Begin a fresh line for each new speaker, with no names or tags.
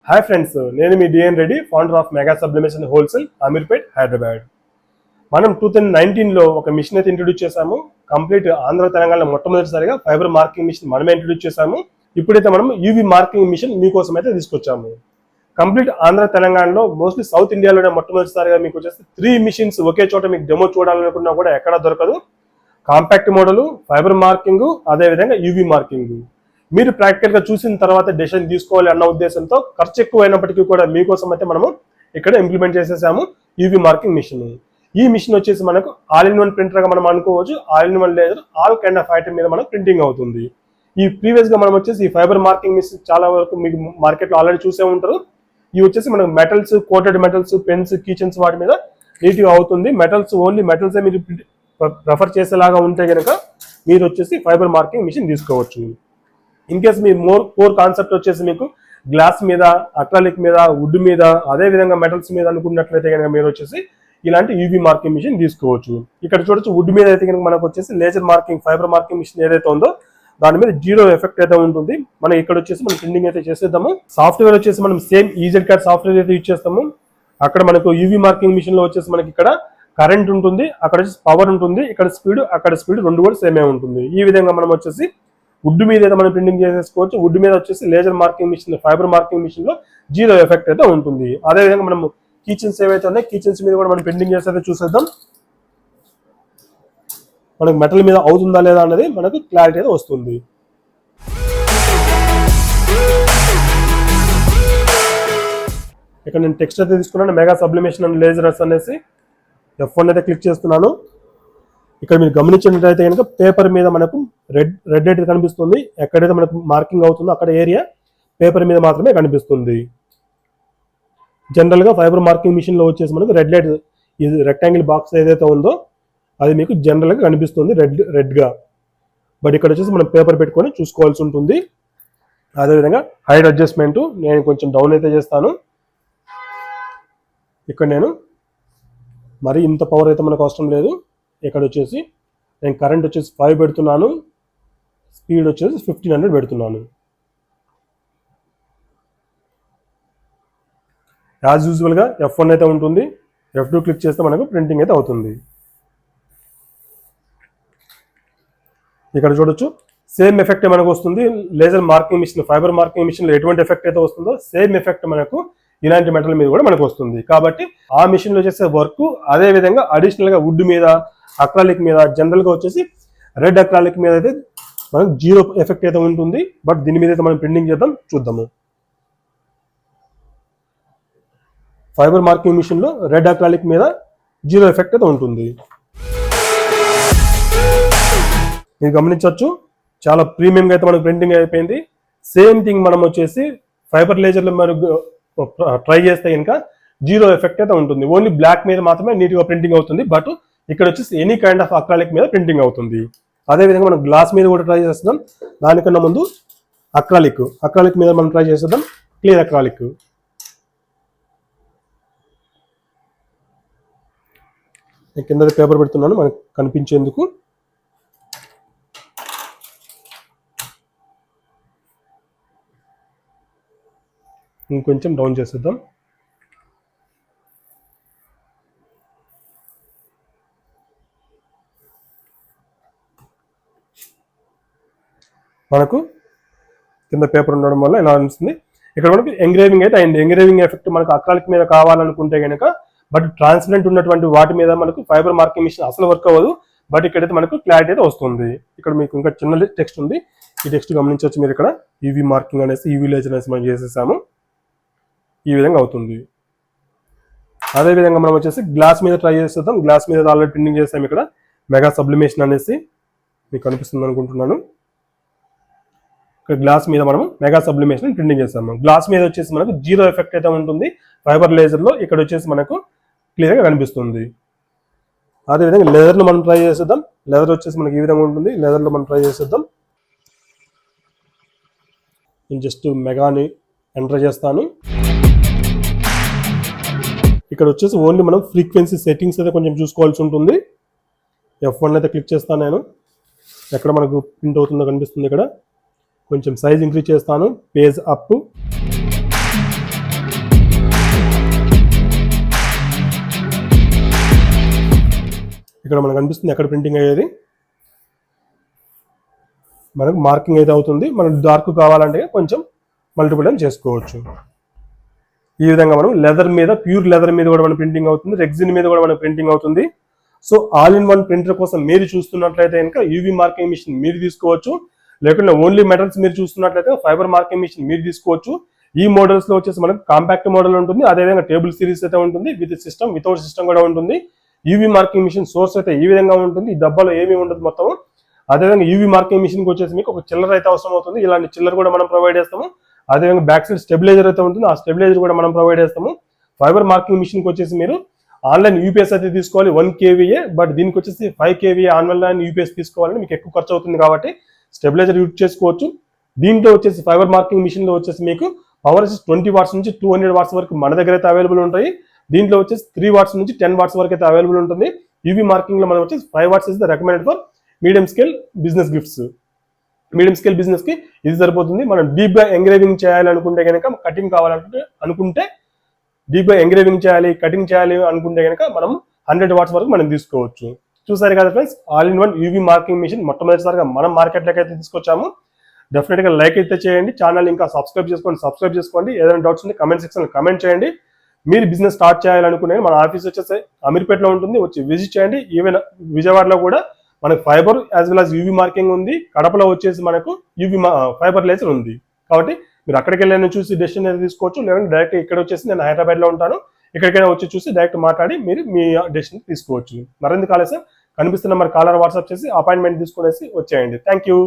Hi friends, నేను మీ DN Reddy, founder of mega sublimation wholesale, Ameerpet, Hyderabad. మనం 2019లో ఒక మిషన్ అయితే ఇంట్రొడ్యూస్ చేశాము. కంప్లీట్ ఆంధ్ర తెలంగాణలో మొట్టమొదటిసారిగా ఫైబర్ మార్కింగ్ మిషన్ మనమే ఇంట్రొడ్యూస్ చేశాము. ఇప్పుడైతే మనం యూవీ మార్కింగ్ మిషన్ మీకోసం అయితే తీసుకొచ్చాము. కంప్లీట్ ఆంధ్ర తెలంగాణలో మోస్ట్లీ సౌత్ ఇండియాలోనే మొట్టమొదటిసారిగా మీకు వచ్చేసి 3 మిషన్స్ ఒకే చోట మీకు డెమో చూడాలనుకున్నా కూడా ఎక్కడా దొరకదు. కాంపాక్ట్ మోడల్, ఫైబర్ మార్కింగ్, అదేవిధంగా యూవీ మార్కింగ్. మీరు ప్రాక్టికల్గా చూసిన తర్వాత డెసిషన్ తీసుకోవాలి అన్న ఉద్దేశంతో ఖర్చు ఎక్కువ అయినప్పటికీ కూడా మీకోసం అయితే మనము ఇక్కడ ఇంప్లిమెంట్ చేసేసాము యూవీ మార్కింగ్ మిషన్. ఈ మిషన్ వచ్చేసి మనకు ఆల్ ఇన్ వన్ ప్రింటర్గా మనం అనుకోవచ్చు. All in one laser all kind of item మీద మనకు ప్రింటింగ్ అవుతుంది. ఈ ప్రీవియస్గా మనం వచ్చేసి ఈ ఫైబర్ మార్కింగ్ మిషన్ చాలా వరకు మీకు మార్కెట్లో ఆల్రెడీ చూసే ఉంటారు. ఇవి వచ్చేసి మనకు metals, coated metals, pens, kitchens వాటి మీద నీట్గా అవుతుంది. మెటల్స్ ఓన్లీ మెటల్సే మీరు ప్రిఫర్ చేసేలాగా ఉంటే కనుక మీరు వచ్చేసి ఫైబర్ మార్కింగ్ మిషన్ తీసుకోవచ్చు. In case me core concept వచ్చేసి మీకు గ్లాస్ మీద, అక్రాలిక్ మీద, వుడ్ మీద, అదేవిధంగా మెటల్స్ మీద అనుకున్నట్లయితే కనుక మీరు వచ్చేసి ఇలాంటి యూవీ మార్కింగ్ మిషన్ తీసుకోవచ్చు. ఇక్కడ చూడొచ్చు, వుడ్ మీద అయితే కనుక మనకు వచ్చేసి laser marking fiber marking machine ఏదైతే ఉందో దాని మీద 0 ఎఫెక్ట్ అయితే ఉంటుంది. మనం ఇక్కడ వచ్చేసి మనం ప్రింటింగ్ అయితే చేసేద్దాము. సాఫ్ట్వేర్ వచ్చేసి మనం సేమ్ ఈజెడ్ కార్డ్ సాఫ్ట్వేర్ అయితే యూజ్ చేస్తాము. అక్కడ మనకు యూవీ మార్కింగ్ మిషన్ లో వచ్చేసి మనకి ఇక్కడ కరెంట్ ఉంటుంది, అక్కడ వచ్చేసి పవర్ ఉంటుంది, ఇక్కడ స్పీడ్, అక్కడ స్పీడ్ రెండు కూడా సేమే ఉంటుంది. ఈ విధంగా మనం వచ్చేసి వుడ్ మీద అయితే మనం ప్రింటింగ్ చేసేసుకోవచ్చు. వుడ్ మీద వచ్చేసి laser marking machine, fiber marking machine లో 0 ఎఫెక్ట్ అయితే ఉంటుంది. అదేవిధంగా మనం కిచెన్స్ ఏవైతే ఉన్నాయి, కిచెన్స్ మీద కూడా మనం ప్రింటింగ్ చేస్తే చూసేద్దాం. మనకు మెటల్ మీద అవుతుందా లేదా అన్నది మనకు క్లారిటీ అయితే వస్తుంది. ఇక్కడ నేను టెక్స్ట్ అయితే తీసుకున్నాను, మెగా సబ్లిమేషన్ అండ్ లేజర్స్ అనేసి F1 అయితే క్లిక్ చేస్తున్నాను. ఇక్కడ మీరు గమనించినట్లయితే కనుక పేపర్ మీద మనకు రెడ్ అయితే కనిపిస్తుంది. ఎక్కడైతే మనకు మార్కింగ్ అవుతుందో అక్కడ ఏరియా పేపర్ మీద మాత్రమే కనిపిస్తుంది. జనరల్గా ఫైబర్ మార్కింగ్ మిషన్ లో వచ్చేసి మనకు రెడ్ లైట్, ఇది రెక్టాంగిల్ బాక్స్ ఏదైతే ఉందో అది మీకు జనరల్గా కనిపిస్తుంది రెడ్గా. బట్ ఇక్కడ వచ్చేసి మనం పేపర్ పెట్టుకొని చూసుకోవాల్సి ఉంటుంది. అదేవిధంగా హైట్ అడ్జస్ట్మెంట్ నేను కొంచెం డౌన్ అయితే చేస్తాను. ఇక్కడ నేను మరి ఇంత పవర్ అయితే మనకు అవసరం లేదు. ఇక్కడ వచ్చేసి నేను కరెంట్ వచ్చేసి 5 పెడుతున్నాను, స్పీడ్ వచ్చేసి 1500 పెడుతున్నాను. యాజ్ యూజువల్గా F1 అయితే ఉంటుంది, F2 క్లిక్ చేస్తే మనకు ప్రింటింగ్ అయితే అవుతుంది. ఇక్కడ చూడొచ్చు, సేమ్ ఎఫెక్ట్ మనకు వస్తుంది. Laser marking machine, fiber marking మిషన్లో ఎటువంటి ఎఫెక్ట్ అయితే వస్తుందో సేమ్ ఎఫెక్ట్ మనకు ఇలాంటి మెటల్ మీద కూడా మనకు వస్తుంది. కాబట్టి ఆ మిషన్లో చేసే వర్క్ అదే విధంగా అడిషనల్గా వుడ్ మీద, అక్రాలిక్ మీద, జనరల్గా వచ్చేసి రెడ్ అక్రాలిక్ మీద అయితే మనకు 0 ఎఫెక్ట్ అయితే ఉంటుంది. బట్ దీని మీద అయితే మనం ప్రింటింగ్ చేద్దాం, చూద్దాము. ఫైబర్ మార్కింగ్ మిషన్లో రెడ్ అక్రాలిక్ మీద 0 ఎఫెక్ట్ అయితే ఉంటుంది. మీరు గమనించవచ్చు, చాలా ప్రీమియంగా అయితే మనకు ప్రింటింగ్ అయిపోయింది. సేమ్ థింగ్ మనం వచ్చేసి ఫైబర్ లేజర్లో మనకు ట్రై చేస్తే కనుక 0 ఎఫెక్ట్ అయితే ఉంటుంది. ఓన్లీ బ్లాక్ మీద మాత్రమే నీట్గా ప్రింటింగ్ అవుతుంది. బట్ ఇక్కడ వచ్చేసి ఎనీ కైండ్ ఆఫ్ అక్రాలిక్ మీద ప్రింటింగ్ అవుతుంది. అదేవిధంగా మనం గ్లాస్ మీద కూడా ట్రై చేస్తున్నాం. దానికన్నా ముందు అక్రాలిక్ మీద మనం ట్రై చేసేద్దాం. Clear acrylic. నేను కింద పేపర్ పెడుతున్నాను మనకు కనిపించేందుకు. ఇంకొంచెం డౌన్ చేసేద్దాం. మనకు కింద పేపర్ ఉండడం వల్ల ఇలా అనిపిస్తుంది. ఇక్కడ మనకు ఎంగ్రేవింగ్ అయితే అయింది. ఎంగ్రేవింగ్ ఎఫెక్ట్ మనకు అక్రాలిక్ మీద కావాలనుకుంటే కనుక, బట్ ట్రాన్స్పరెంట్ ఉన్నటువంటి వాటి మీద మనకు ఫైబర్ మార్కింగ్ మిషన్ అసలు వర్క్ అవ్వదు. బట్ ఇక్కడైతే మనకు క్లారిటీ అయితే వస్తుంది. ఇక్కడ మీకు ఇంకా చిన్న టెక్స్ట్ ఉంది, ఈ టెక్స్ట్ గమనించవచ్చు మీరు. ఇక్కడ యూవీ మార్కింగ్ అనేసి, యూవీ లేజర్ అనేసి మనం చేసేసాము. ఈ విధంగా అవుతుంది. అదేవిధంగా మనం వచ్చేసి గ్లాస్ మీద ట్రై చేసేద్దాం. గ్లాస్ మీద ఆల్రెడీ ప్రింటింగ్ చేసాము. ఇక్కడ మెగా సబ్లిమేషన్ అనేసి మీకు కనిపిస్తుంది అనుకుంటున్నాను. ఇక్కడ గ్లాస్ మీద మనం మెగా సబ్లిమేషన్ ప్రింటింగ్ చేస్తాము. గ్లాస్ మీద వచ్చేసి మనకు 0 ఎఫెక్ట్ అయితే ఉంటుంది ఫైబర్ లేజర్లో. ఇక్కడ వచ్చేసి మనకు క్లియర్గా కనిపిస్తుంది. అదేవిధంగా లెదర్లో మనం ట్రై చేసేద్దాం. లెదర్ వచ్చేసి మనకి ఈ విధంగా ఉంటుంది. లెదర్లో మనం ట్రై చేసేద్దాం. నేను జస్ట్ మెగాని ఎంటర్ చేస్తాను. ఇక్కడ వచ్చేసి ఓన్లీ మనం ఫ్రీక్వెన్సీ సెట్టింగ్స్ అయితే కొంచెం చూసుకోవాల్సి ఉంటుంది. F1 అయితే క్లిక్ చేస్తాను నేను. ఎక్కడ మనకు ప్రింట్ అవుతుందో కనిపిస్తుంది. ఇక్కడ కొంచెం సైజ్ ఇంక్రీజ్ చేస్తాను, పేజ్ అప్. ఇక్కడ మనకు కనిపిస్తుంది ఎక్కడ ప్రింటింగ్ అయ్యేది, మనకు మార్కింగ్ అయితే అవుతుంది. మనం డార్క్ కావాలంటే కొంచెం మల్టిపుల్ టైం చేసుకోవచ్చు. ఈ విధంగా మనం లెదర్ మీద, ప్యూర్ లెదర్ మీద కూడా మన ప్రింటింగ్ అవుతుంది, రెగ్జిన్ మీద కూడా మన ప్రింటింగ్ అవుతుంది. So all in one printer కోసం మీరు చూస్తున్నట్లయితే కనుక యూవీ మార్కింగ్ మిషన్ మీరు తీసుకోవచ్చు, లేకుంటే ఓన్లీ మెటల్స్ మీరు చూస్తున్నట్లయితే ఫైబర్ మార్కింగ్ మిషన్ మీరు తీసుకోవచ్చు. ఈ మోడల్స్ లో వచ్చేసి మనకు కాంపాక్ట్ మోడల్ ఉంటుంది, అదేవిధంగా టేబుల్ సిరీస్ అయితే ఉంటుంది, విత్ సిస్టమ్ వితౌట్ సిస్టమ్ కూడా ఉంటుంది. యూవీ మార్కింగ్ మిషన్ సోర్స్ అయితే ఈ విధంగా ఉంటుంది, ఈ డబ్బాలో ఏమీ ఉండదు మొత్తం. అదేవిధంగా యూవీ మార్కింగ్ మిషన్ కి వచ్చేసి మీకు ఒక చిల్లర్ అయితే అవసరం అవుతుంది, ఇలాంటి చిల్లర్ కూడా మనం ప్రొవైడ్ చేస్తాము. అదేవిధంగా బ్యాక్ సైడ్ స్టెబిలైజర్ అయితే ఉంటుంది, ఆ స్టెబిలైజర్ కూడా మనం ప్రొవైడ్ చేస్తాము. ఫైబర్ మార్కింగ్ మిషన్ కి వచ్చేసి మీరు ఆన్లైన్ యూపీఎస్ అయితే తీసుకోవాలి 1 kVA, బట్ దీనికి వచ్చేసి 5 kVA ఆన్లైన్ యూపీఎస్ తీసుకోవాలని మీకు ఎక్కువ ఖర్చు అవుతుంది కాబట్టి స్టెబిలైజర్ యూజ్ చేసుకోవచ్చు. దీంట్లో వచ్చేసి ఫైబర్ మార్కింగ్ మిషన్ లో వచ్చేసి మీకు పవర్ 20 వాట్స్ నుంచి 200 వాట్స్ వరకు మన దగ్గర అయితే అవైలబుల్ ఉంటాయి. దీంట్లో వచ్చేసి 3 వాట్స్ నుంచి 10 వాట్స్ వరకు అయితే అవైలబుల్ ఉంటుంది. యూవీ మార్కింగ్ లో మనం వచ్చేసి 5 watts is the recommended for medium scale business gifts. Medium scale business కి ఇది సరిపోతుంది. మనం డీప్ గా ఎంగ్రేవింగ్ చేయాలనుకుంటే కనుక, కటింగ్ కావాలనుకుంటే డీప్ గా ఎంగ్రేవింగ్ చేయాలి, కటింగ్ చేయాలి అనుకుంటే కనుక మనం 100 వాట్స్ వరకు మనం తీసుకోవచ్చు. చూసారు కదా friends, all in one UV marking machine మొట్టమొదటిసారిగా మనం మార్కెట్లోకి అయితే తీసుకొచ్చాము. డెఫినెట్ గా లైక్ అయితే చేయండి, ఛానల్ ఇంకా సబ్స్క్రైబ్ చేసుకోండి. ఏదైనా డౌట్స్ ఉంటే కమెంట్ సెక్షన్ లో కమెంట్ చేయండి. మీరు బిజినెస్ స్టార్ట్ చేయాలనుకునే మన ఆఫీస్ వచ్చేసి అమీర్పేటలో ఉంటుంది, వచ్చి విజిట్ చేయండి. ఈవెన్ విజయవాడలో కూడా మనకు fibre as well as UV marking ఉంది, కడపలో వచ్చేసి మనకు యూవీ ఫైబర్ లేజర్ ఉంది. కాబట్టి మీరు అక్కడికి వెళ్ళి చూసి డెసిషన్ అయితే తీసుకోవచ్చు, లేదంటే డైరెక్ట్ ఇక్కడ వచ్చేసి నేను హైదరాబాద్ లో ఉంటాను, ఇక్కడికైనా వచ్చి చూసి డైరెక్ట్ మాట్లాడి మీరు మీ డెసిషన్ తీసుకోవచ్చు. మరెందుకు ఆలస్యం, కనిపిస్తున్న మరి కాలర్ వాట్సాప్ చేసి అపాయింట్మెంట్ తీసుకునేసి వచ్చేయండి. Thank you.